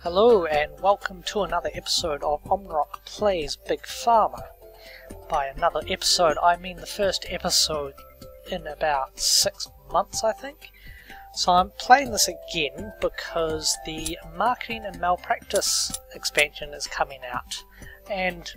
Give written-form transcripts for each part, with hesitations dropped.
Hello and welcome to another episode of Omnirach Plays Big Pharma. By another episode, I mean the first episode in about 6 months, I think. So I'm playing this again because the Marketing and Malpractice expansion is coming out. And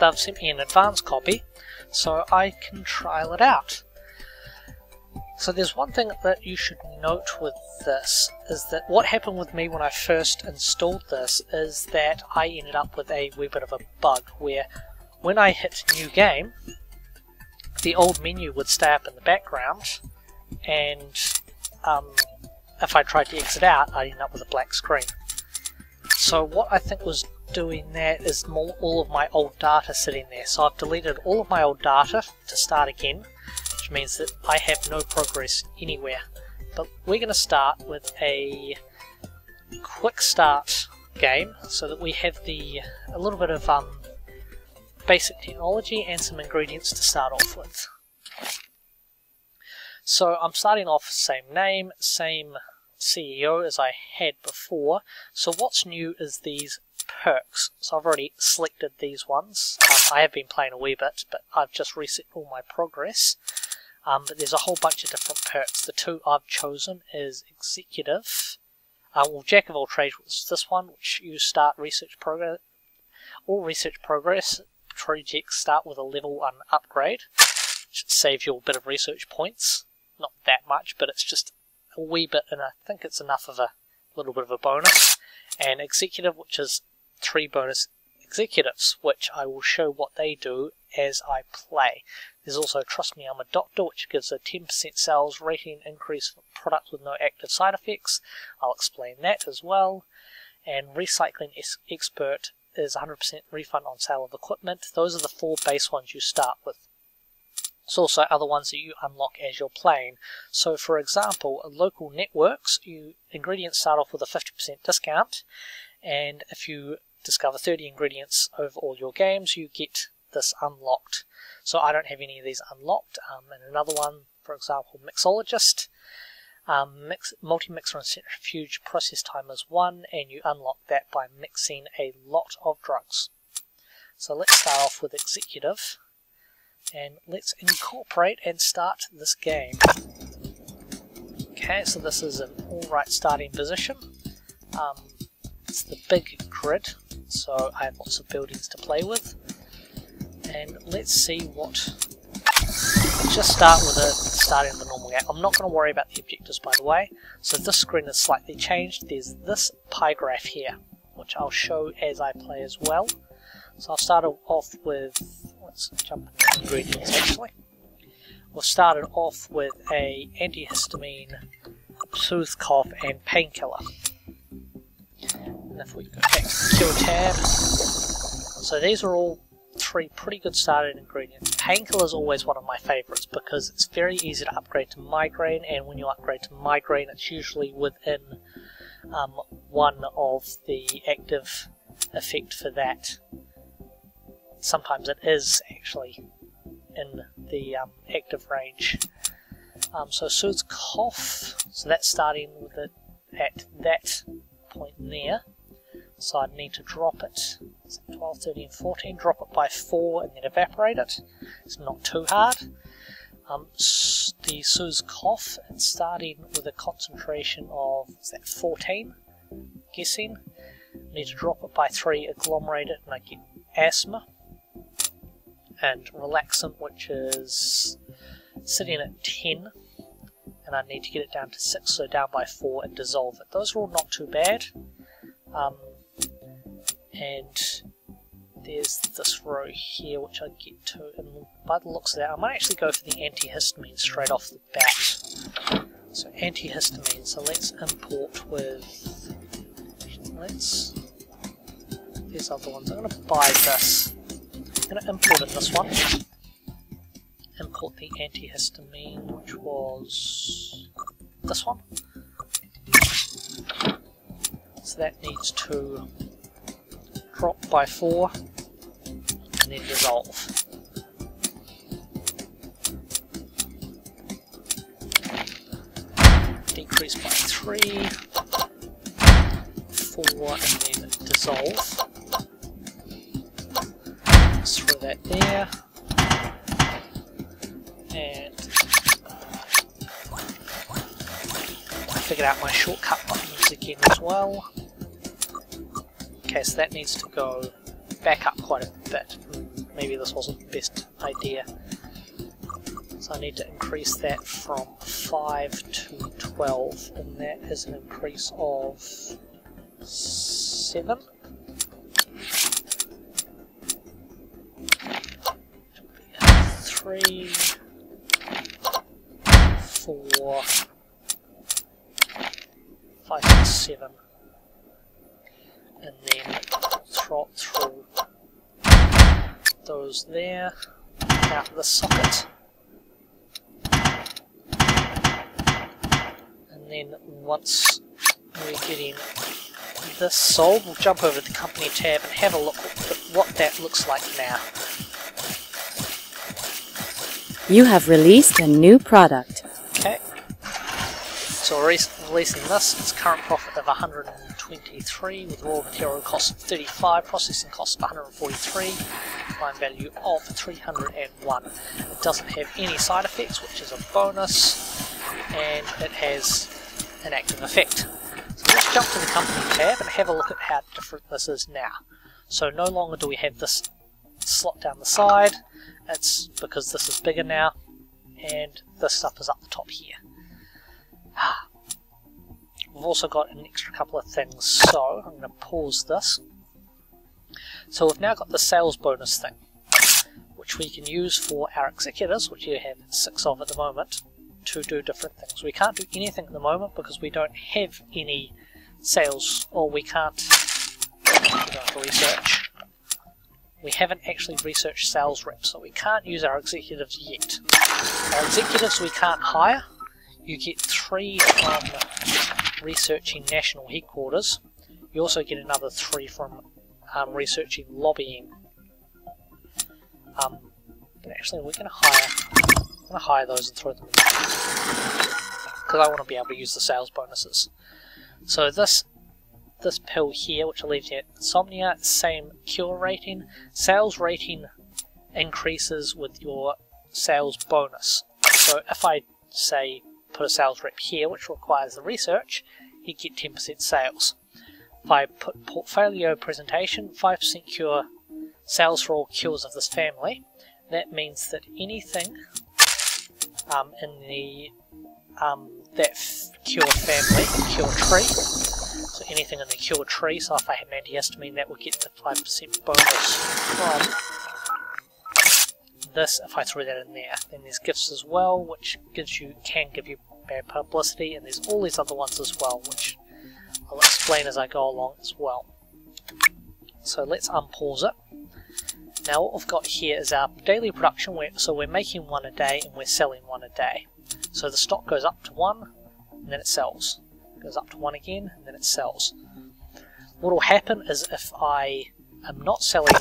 they've sent me an advance copy, so I can trial it out. So there's one thing that you should note with this, is that what happened with me when I first installed this is that I ended up with a wee bit of a bug where when I hit new game, the old menu would stay up in the background, and if I tried to exit out, I'd end up with a black screen. So what I think was doing that is all of my old data sitting there. So I've deleted all of my old data to start again, which means that I have no progress anywhere. But we're going to start with a quick start game so that we have a little bit of basic technology and some ingredients to start off with. So I'm starting off same name, same CEO as I had before. So what's new is these perks. So I've already selected these ones. I have been playing a wee bit, but I've just reset all my progress. But there's a whole bunch of different perks. The two I've chosen is Executive, Jack of all trades was this one, which you start research progress. All research progress projects start with a level 1 upgrade, which saves you a bit of research points. Not that much, but it's just a wee bit, and I think it's enough of a little bit of a bonus. And Executive, which is 3 bonus executives, which I will show what they do as I play. There's also Trust Me I'm a Doctor, which gives a 10% sales rating increase for products with no active side effects. I'll explain that as well. And Recycling Expert is 100% refund on sale of equipment. Those are the 4 base ones you start with. There's also other ones that you unlock as you're playing. So for example, local networks, ingredients start off with a 50% discount, and if you discover 30 ingredients over all your games, you get this unlocked. So I don't have any of these unlocked. And another one, for example, Mixologist, multi-mixer and centrifuge process time is 1, and you unlock that by mixing a lot of drugs. So let's start off with Executive, and let's incorporate and start this game. Okay, so this is an alright starting position. It's the big grid, so I have lots of buildings to play with. And let's see what... Let's just start with starting the normal game. I'm not going to worry about the objectives, by the way. So this screen is slightly changed. There's this pie graph here, which I'll show as I play as well. So I'll start off with... Let's jump into ingredients actually. We'll start off with a antihistamine, soothe cough, and painkiller. And if we go back to the Cure tab, so these are all 3 pretty good starting ingredients. Painkiller is always one of my favourites because it's very easy to upgrade to migraine, and when you upgrade to migraine, it's usually within one of the active effect for that. Sometimes it is actually in the active range. So soothes cough, so that's starting with it at that point there. So I'd need to drop it, 12, 13, 14, drop it by 4 and then evaporate it. It's not too hard. The soothes cough, it's starting with a concentration of, is that 14? Guessing. I need to drop it by 3, agglomerate it, and I get asthma. And relaxant, which is sitting at 10, and I need to get it down to 6, so down by 4 and dissolve it. Those are all not too bad. And there's this row here which I get to, and by the looks of that I might actually go for the antihistamine straight off the bat. So antihistamine, so let's import with, these other ones, I'm going to buy this. I'm going to import in this one, import the antihistamine, which was this one. So that needs to drop by 4 and then dissolve. Decrease by 3, pour and then dissolve. Let's throw that there. And I figured out my shortcut buttons again as well. Okay, so that needs to go back up quite a bit. Maybe this wasn't the best idea. So I need to increase that from 5 to 12, and that is an increase of 7. 3, 4, 5, 6, 7, and then throw through those there, out of the socket, and then once we're getting this sold, we'll jump over to the company tab and have a look at what that looks like now. You have released a new product. Okay, so we're releasing this. Its current profit of 123 with raw material cost of 35, processing cost of 143, time value of 301. It doesn't have any side effects, which is a bonus, and it has an active effect. So let's jump to the company tab and have a look at how different this is now. So no longer do we have this slot down the side. It's because this is bigger now, and this stuff is up the top here. We've also got an extra couple of things, so I'm going to pause this. So we've now got the sales bonus thing, which we can use for our executives, which you have 6 of at the moment, to do different things. We can't do anything at the moment because we don't have any sales, or we can't research. We haven't actually researched sales reps, so we can't use our executives yet. Our executives we can't hire. You get 3 from researching national headquarters. You also get another 3 from researching lobbying. But actually, we're going to hire those and throw them in because I want to be able to use the sales bonuses. So this pill here, which alleviates at insomnia, same cure rating. Sales rating increases with your sales bonus. So if I say put a sales rep here, which requires the research, you get 10% sales. If I put portfolio presentation, 5% cure sales for all cures of this family, that means that anything in the that cure family, cure tree, so anything in the cure tree, so if I have antihistamine, that will get the 5% bonus from this if I throw that in there. Then there's gifts as well, which can give you bad publicity, and there's all these other ones as well, which I'll explain as I go along as well. So let's unpause it. Now what we've got here is our daily production, so we're making 1 a day and we're selling 1 a day. So the stock goes up to 1 and then it sells. It goes up to 1 again and then it sells. What will happen is if I am not selling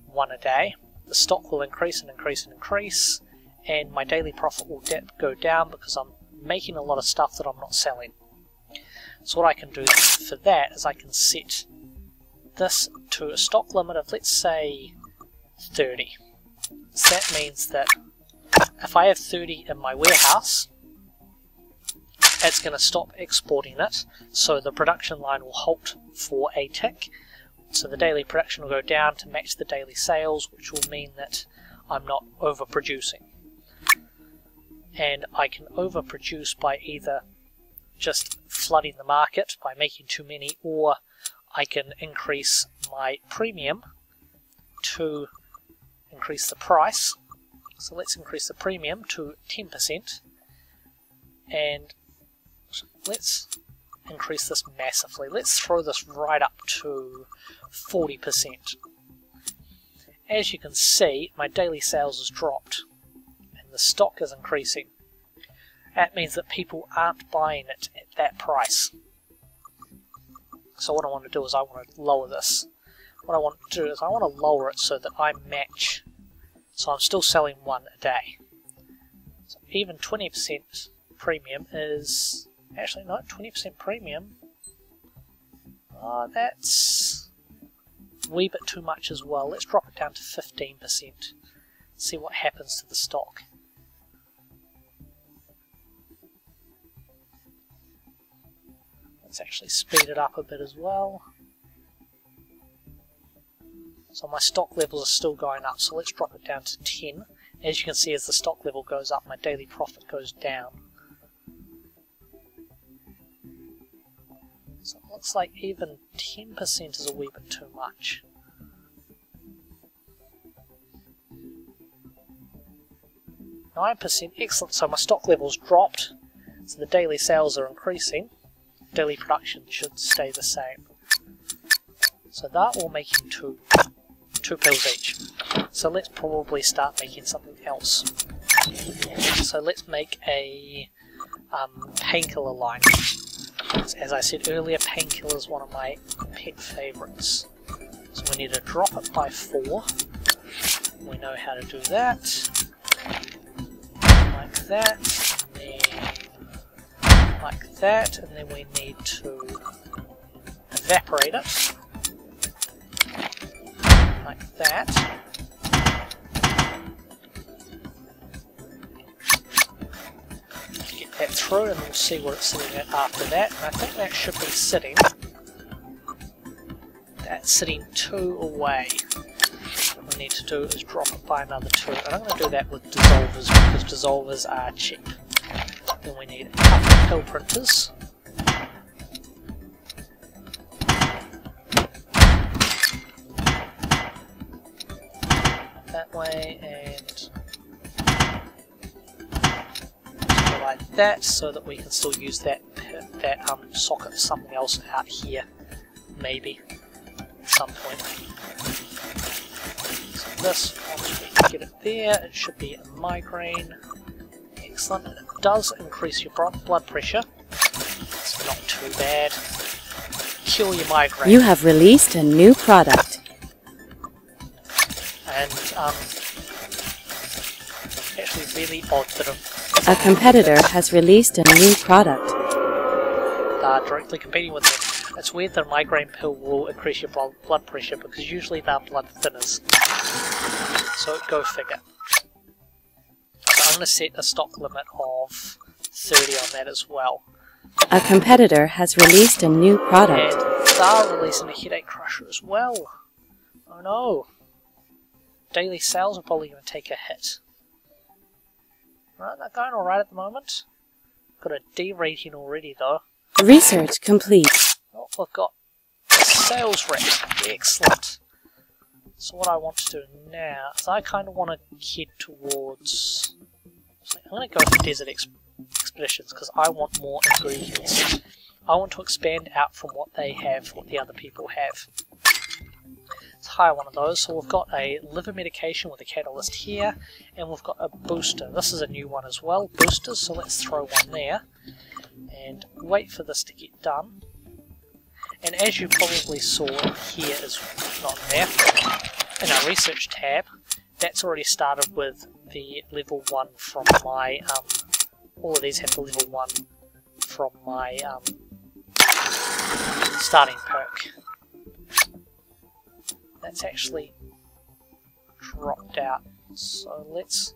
1 a day, the stock will increase and increase and increase, and my daily profit will go down because I'm making a lot of stuff that I'm not selling. So what I can do for that is I can set this to a stock limit of, let's say, 30. So that means that if I have 30 in my warehouse, it's going to stop exporting it, so the production line will halt for a tick. So the daily production will go down to match the daily sales, which will mean that I'm not overproducing. And I can overproduce by either just flooding the market by making too many, or I can increase my premium to increase the price. So let's increase the premium to 10%, and let's increase this massively. Let's throw this right up to 40%. As you can see, my daily sales has dropped and the stock is increasing. That means that people aren't buying it at that price. So what I want to do is I want to lower this. What I want to do is I want to lower it so that I match. So I'm still selling 1 a day. So even 20% premium is... Actually, no, 20% premium. That's a wee bit too much as well. Let's drop it down to 15%. See what happens to the stock. Let's actually speed it up a bit as well. So my stock levels are still going up, so let's drop it down to 10. As you can see, as the stock level goes up, my daily profit goes down. So it looks like even 10% is a wee bit too much. %, excellent. So my stock level's dropped, so the daily sales are increasing. Daily production should stay the same. So that will make him two pills each. So let's probably start making something else. So let's make a painkiller line. As I said earlier, painkiller is one of my pet favourites. So we need to drop it by 4. We know how to do that. Like that. And then like that. And then we need to evaporate it. Like that. Get that through and we'll see what it's sitting at after that. And I think that should be sitting. That's sitting 2 away. What we need to do is drop it by another 2. And I'm going to do that with dissolvers because dissolvers are cheap. Then we need a couple of pill printers. That way and like that, so that we can still use that socket for something else out here, maybe at some point. So this, once we get it there, it should be a migraine. Excellent. And it does increase your blood pressure. It's not too bad. Cure your migraine. You have released a new product. And actually really odd that a competitor has released a new product. Directly competing with them. It's weird that a migraine pill will increase your blood pressure because usually they're blood thinners. So go figure. So I'm going to set a stock limit of 30 on that as well. A competitor has released a new product. And they're releasing a headache crusher as well. Oh no. Daily sales are probably going to take a hit. Right, they're going alright at the moment. Got a D rating already though. Research complete. Oh, we've got a sales rep. Excellent. So what I want to do now is I kind of want to head towards... I'm going to go for desert expeditions because I want more ingredients. I want to expand out from what they have, what the other people have. Let's hire one of those. So we've got a liver medication with a catalyst here, and we've got a booster. This is a new one as well, boosters, so let's throw one there and wait for this to get done. And as you probably saw here is not there, in our research tab, that's already started with the level 1 from my, all of these have the level 1 from my starting perk. That's actually dropped out, so let's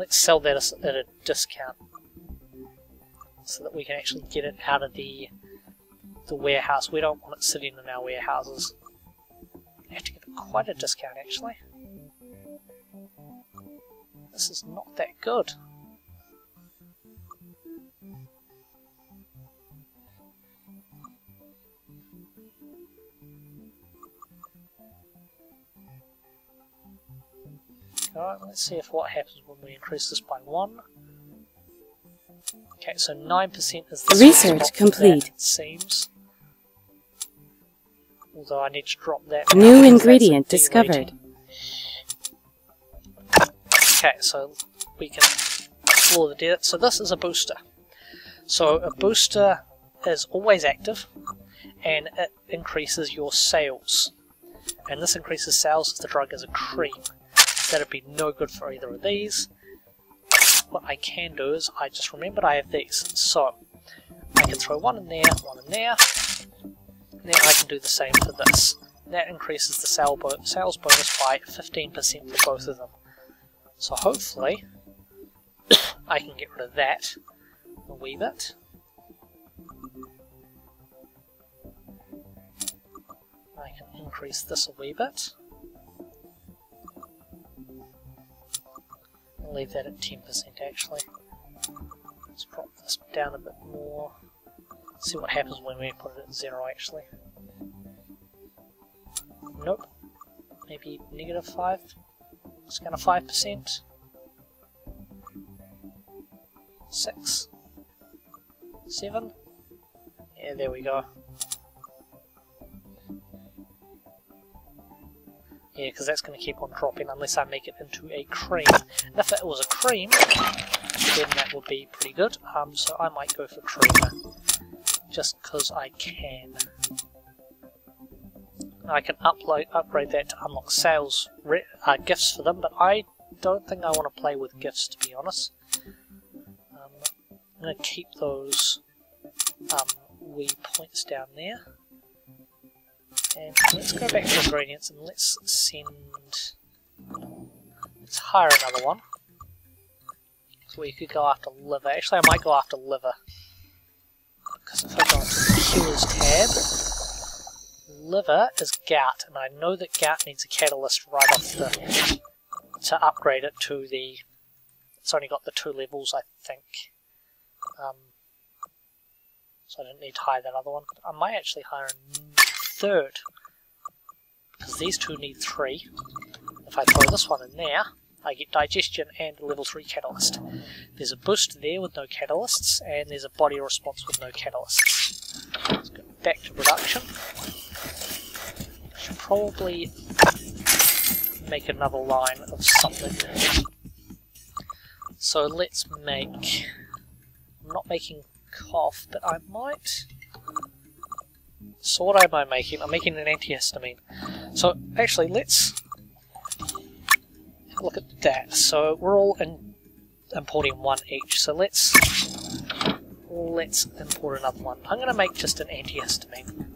sell that at a discount so that we can actually get it out of the warehouse. We don't want it sitting in our warehouses. I have to get quite a discount actually. This is not that good. Alright, let's see if what happens when we increase this by 1. Okay, so 9% is the research complete. It seems. Although I need to drop that. New ingredient discovered. Okay, so we can explore the desert. So this is a booster. So a booster is always active, and it increases your sales. And this increases sales if the drug is a cream. That'd be no good for either of these. What I can do is, I just remembered I have these. So, I can throw one in there, then I can do the same for this. That increases the sales bonus by 15% for both of them. So hopefully I can get rid of that a wee bit. I can increase this a wee bit. I'll leave that at 10% actually. Let's drop this down a bit more. See what happens when we put it at 0 actually. Nope. Maybe -5. It's going to 5%. 6. 7. Yeah, there we go. Yeah, because that's going to keep on dropping unless I make it into a cream. And if it was a cream, then that would be pretty good. So I might go for creamer, just because I can. I can upgrade that to unlock sales gifts for them, but I don't think I want to play with gifts, to be honest. I'm going to keep those wee points down there. And let's go back to ingredients and let's hire another one. So we could go after liver. Actually, I might go after liver. Because if I go into the cures tab, liver is gout, and I know that gout needs a catalyst right off to upgrade it to the. It's only got the 2 levels, I think. So I didn't need to hire that other one. I might actually hire a 3rd, because these 2 need 3. If I throw this one in there, I get digestion and a level 3 catalyst. There's a boost there with no catalysts, and there's a body response with no catalysts. Let's go back to production. Should probably make another line of something. So let's make. I'm not making cough, but I might. So what am I making? I'm making an antihistamine. So actually, let's have a look at that. So we're all importing 1 each. So let's import another one. I'm going to make just an antihistamine.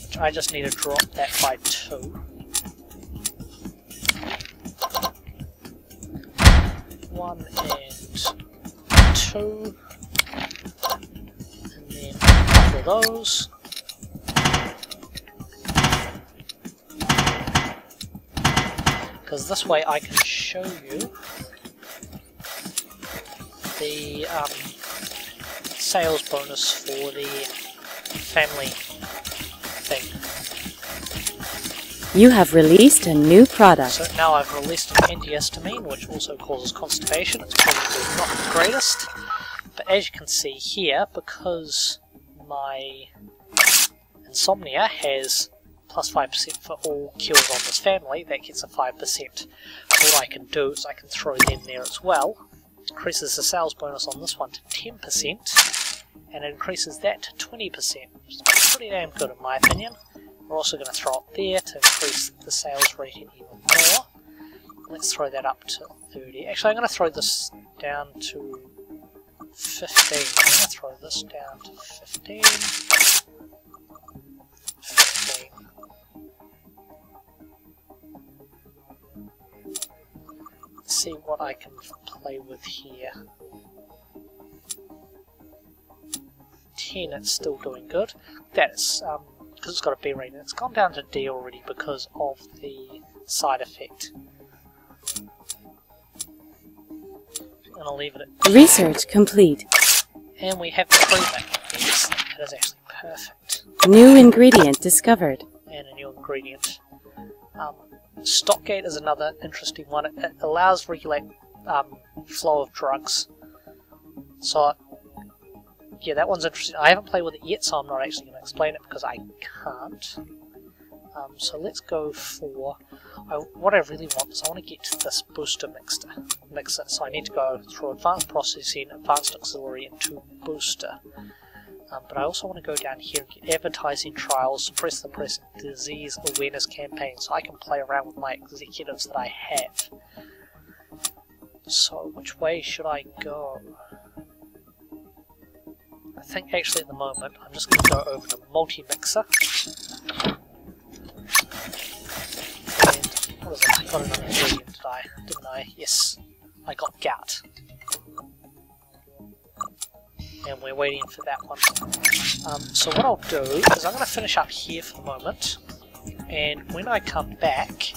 Which I just need to drop that by 2. 1 and 2. And then after those. Because this way I can show you the sales bonus for the family thing. You have released a new product. So now I've released an antihistamine, which also causes constipation. It's probably not the greatest, but as you can see here, because my insomnia has plus 5% for all cures on this family, that gets a 5%. What I can do is I can throw them there as well. Increases the sales bonus on this one to 10%, and it increases that to 20%, which is pretty damn good in my opinion. We're also going to throw it there to increase the sales rating even more. Let's throw that up to 30. Actually, I'm going to throw this down to 15. I'm going to throw this down to 15. 15. Let's see what I can play with here. 10, it's still doing good. That's because it's got a B rating. It's gone down to D already because of the side effect. I'm going to leave it at D. Research complete. And we have the creamer. Yes, that is actually perfect. New ingredient discovered. And a new ingredient. Stockgate is another interesting one. It allows regulate flow of drugs. So yeah, that one's interesting. I haven't played with it yet, so I'm not actually going to explain it because I can't. So let's go for... what I really want is I want to get this booster mixer. So I need to go through advanced processing, advanced auxiliary, and 2 booster. But I also want to go down here and get advertising trials, suppress the press, and disease awareness campaigns, so I can play around with my executives that I have. So which way should I go? I think actually at the moment I'm just going to go over to multi-mixer. And what is it? I got another ingredient, didn't I? Yes, I got gout. And we're waiting for that one. So what I'll do is I'm going to finish up here for the moment, and when I come back,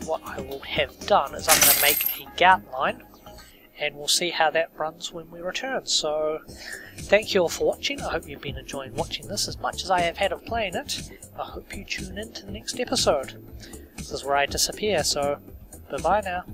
what I will have done is I'm going to make a gout line, and we'll see how that runs when we return. So thank you all for watching. I hope you've been enjoying watching this as much as I have had of playing it. I hope you tune in to the next episode. This is where I disappear, so bye bye now.